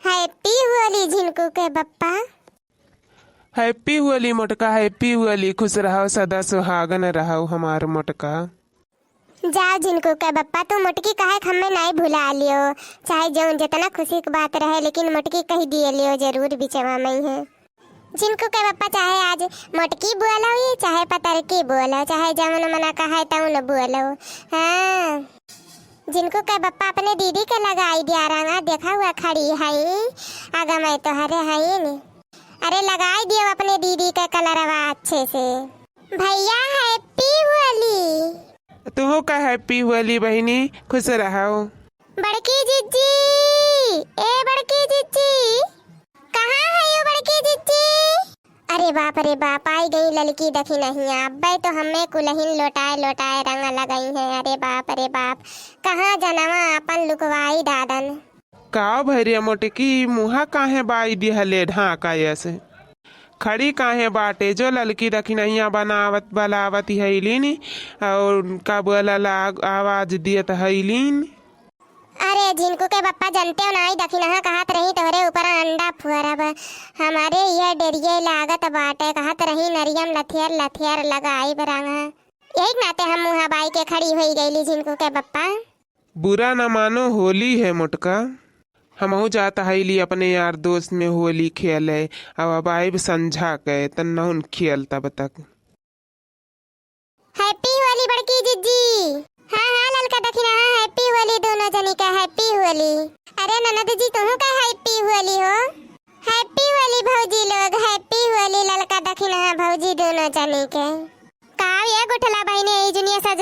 Happy Holi झिनकू के Bappa. Happy Holi मोटका, happy Holi. खुश रहो सदा सुहागन रहो हमार मोटका। जाओ झिनकू के बप्पा, तू मोटकी कहे हमें नहीं भुला लियो। चाहे जो जितना खुशी की बात रहे लेकिन मोटकी कह दिए लियो जरूर बिचवा में है। झिनकू के बप्पा चाहे आज मोटकी बोलो चाहे पतरकी बोलो चाहे जमन मना कहे तउन बोलो। हाँ जिनको के बप्पा अपने दीदी के लगाई दिया रंगा, देखा हुआ खड़ी है आगा मैं तो हरे है नी। अरे लगाई दियो अपने दीदी का कलरवा अच्छे से। भैया हैप्पी होली। तुहो का हैप्पी होली बहनी, खुश रहो। बड़की जीजी, ए बड़की जीजी, कहाँ है यो बड़की जीजी? अरे बाप आई गई लड़की देखी नहीं अब तो हमें कुलहीन लोटाए लोटाए रंग लगाई है। अरे बाप कहाँ जनवा अपन लुकवाई दादन। का भैरिया मोटकी मुहा काहे बाई दिहले ढाका ऐसे खड़ी काहे बाटे? जो लड़की रखी नहीं बनावत बलावत हैलीन और का बोला आवाज दियत हैलीन। अरे जिनको के बप्पा जनते हो नहीं दखी नहा कहत रही तोहरे ऊपर अंडा फुहरब हमारे ये डरिए लागत बाटे। कहत रही नरियम लथियर लगाई बरंगा, यही नाते हम मुहा बाई के खड़ी हुई गईली। जिनको के बप्पा बुरा न मानो, होली है मोटका। हमहू जाता हैली अपने यार दोस्त में होली खेले, अब आइब संझा के तन्नहुन खेल तब तक। हैप्पी होली बड़की जीजी। हाँ ललका दखी नहा हैप्पी होली दोनों जनी का हैप्पी होली। अरे ननद जी तुम का हैप्पी होली हो। हैप्पी होली भौजी लोग, हैप्पी होली ललका दखी नहा भौजी दोनों जनी के। काव ये गुठला बहने ई जुनिया सज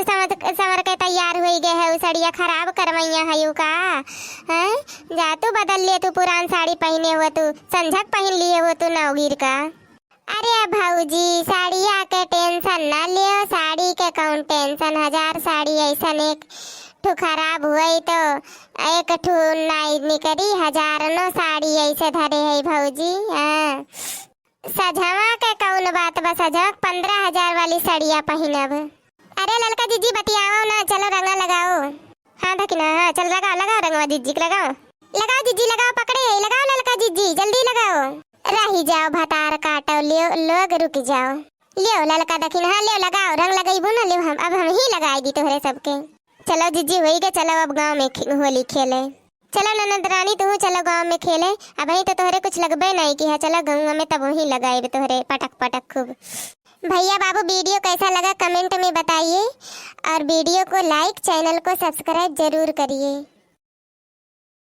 समर के तैयार हुई गए है। सड़िया खराब करवैया है का हैं? जा तू बदल लिए, तू पुरान साड़ी पहने हुआ, तू संझक पहन लिए हो तू नवगीर का। अरे भौजी साड़िया के टेंशन ना लियो, साड़ी के कौन टेंशन। 1000 साड़ी ऐसा एक ठू खराब हुई तो एक ठू नहीं निकली, 1000 नो साड़ी ऐसे धरे है भौजी। हाँ सजवा के कौन बात बस, सजवा 15,000 वाली साड़िया पहनब। अरे ललका जीजी बतियाओ ना, चलो रंगा लगाओ। हाँ धकिना हाँ चल लगाओ रंगवा जीजी लगाओ जीजी लगाओ, पकड़े लगाओ ललका जीजी जल्दी लगाओ। रही जाओ भतार काटो लियो, लोग रुक जाओ। लियो ललका दखिन हाँ लियो लगाओ, रंग लगाइबू ना लियो, अब हम ही लगाई दी तोहरे सबके। चलो जीजी वही के चलो अब गांव में होली खेले। चलो ननद रानी तू चलो गांव में खेले। अब ही तो तोहरे कुछ लगबे नहीं कि है, चलो गांव में तब वही लगाए तोहरे पटक खूब। भैया बाबू वीडियो कैसा लगा कमेंट में बताइए और वीडियो को लाइक चैनल को सब्सक्राइब जरूर करिए।